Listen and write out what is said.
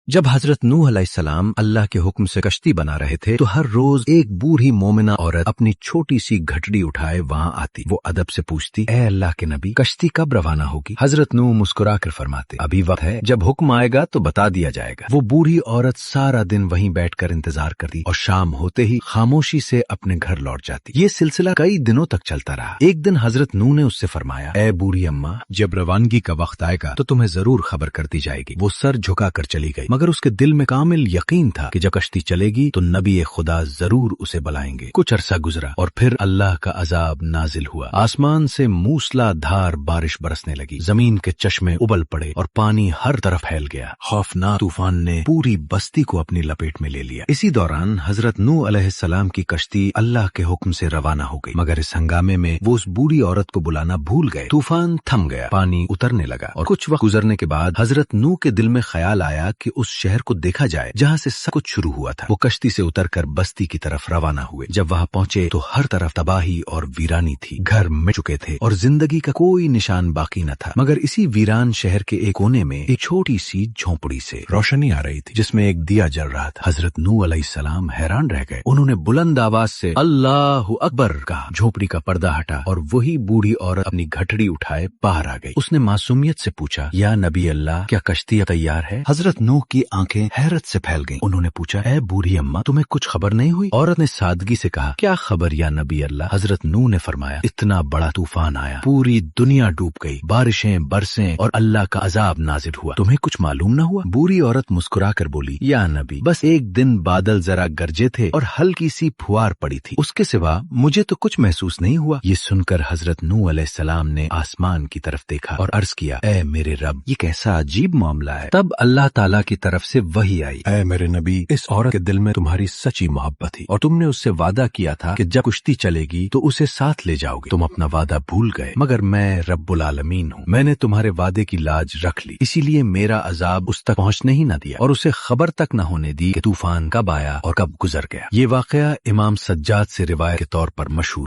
جب حضرت نوح علیہ السلام اللہ کے حکم سے کشتی بنا رہے تھے تو ہر روز ایک بوڑھی مومنہ عورت اپنی چھوٹی سی گھٹڑی اٹھائے وہاں آتی۔ وہ ادب سے پوچھتی، اے اللہ کے نبی، کشتی کب روانہ ہوگی؟ حضرت نوح مسکرا کر فرماتے، ابھی وقت ہے، جب حکم آئے گا تو بتا دیا جائے گا۔ وہ بوڑھی عورت سارا دن وہیں بیٹھ کر انتظار کرتی اور شام ہوتے ہی خاموشی سے اپنے گھر لوٹ جاتی۔ یہ سلسلہ کئی دنوں تک چلتا رہا۔ ایک دن حضرت نوح نے اس سے فرمایا، اے بوڑھی اماں، جب روانگی کا وقت آئے گا تو تمہیں ضرور خبر کر دی جائے گی۔ وہ سر جھکا کر چلی گئی، مگر اس کے دل میں کامل یقین تھا کہ جب کشتی چلے گی تو نبی خدا ضرور اسے بلائیں گے۔ کچھ عرصہ گزرا اور پھر اللہ کا عذاب نازل ہوا۔ آسمان سے موسلا دھار بارش برسنے لگی، زمین کے چشمے ابل پڑے اور پانی ہر طرف پھیل گیا۔ خوفناک طوفان نے پوری بستی کو اپنی لپیٹ میں لے لیا۔ اسی دوران حضرت نوح علیہ السلام کی کشتی اللہ کے حکم سے روانہ ہو گئی، مگر اس ہنگامے میں وہ اس بوڑھی عورت کو بلانا بھول گئے۔ طوفان تھم گیا، پانی اترنے لگا اور کچھ وقت گزرنے کے بعد حضرت نوح کے دل میں خیال آیا کہ اس شہر کو دیکھا جائے جہاں سے سب کچھ شروع ہوا تھا۔ وہ کشتی سے اتر کر بستی کی طرف روانہ ہوئے۔ جب وہاں پہنچے تو ہر طرف تباہی اور ویرانی تھی، گھر مٹ چکے تھے اور زندگی کا کوئی نشان باقی نہ تھا، مگر اسی ویران شہر کے ایک کونے میں ایک چھوٹی سی جھونپڑی سے روشنی آ رہی تھی جس میں ایک دیا جل رہا تھا۔ حضرت نوح علیہ السلام حیران رہ گئے۔ انہوں نے بلند آواز سے اللہ اکبر کہا، جھونپڑی کا پردہ ہٹا اور وہی بوڑھی عورت اپنی گھٹڑی اٹھائے باہر آ گئی۔ اس نے معصومیت سے پوچھا، یا نبی اللہ، کیا کشتی تیار ہے؟ حضرت نوح کی آنکھیں حیرت سے پھیل گئیں۔ انہوں نے پوچھا، اے بوڑھی اماں، تمہیں کچھ خبر نہیں ہوئی؟ عورت نے سادگی سے کہا، کیا خبر یا نبی اللہ؟ حضرت نوح نے فرمایا، اتنا بڑا طوفان آیا، پوری دنیا ڈوب گئی، بارشیں برسیں اور اللہ کا عذاب نازل ہوا، تمہیں کچھ معلوم نہ ہوا؟ بوڑھی عورت مسکرا کر بولی، یا نبی، بس ایک دن بادل ذرا گرجے تھے اور ہلکی سی پھوار پڑی تھی، اس کے سوا مجھے تو کچھ محسوس نہیں ہوا۔ یہ سن کر حضرت نوح علیہ السلام نے آسمان کی طرف دیکھا اور عرض کیا، اے میرے رب، یہ کیسا عجیب معاملہ ہے۔ تب اللہ تعالیٰ کی طرف سے وحی آئی، اے میرے نبی، اس عورت کے دل میں تمہاری سچی محبت تھی اور تم نے اس سے وعدہ کیا تھا کہ جب کشتی چلے گی تو اسے ساتھ لے جاؤ گے۔ تم اپنا وعدہ بھول گئے، مگر میں رب العالمین ہوں، میں نے تمہارے وعدے کی لاج رکھ لی، اسی لیے میرا عذاب اس تک پہنچنے ہی نہ دیا اور اسے خبر تک نہ ہونے دی کہ طوفان کب آیا اور کب گزر گیا۔ یہ واقعہ امام سجاد سے روایت کے طور پر مشہور ہے۔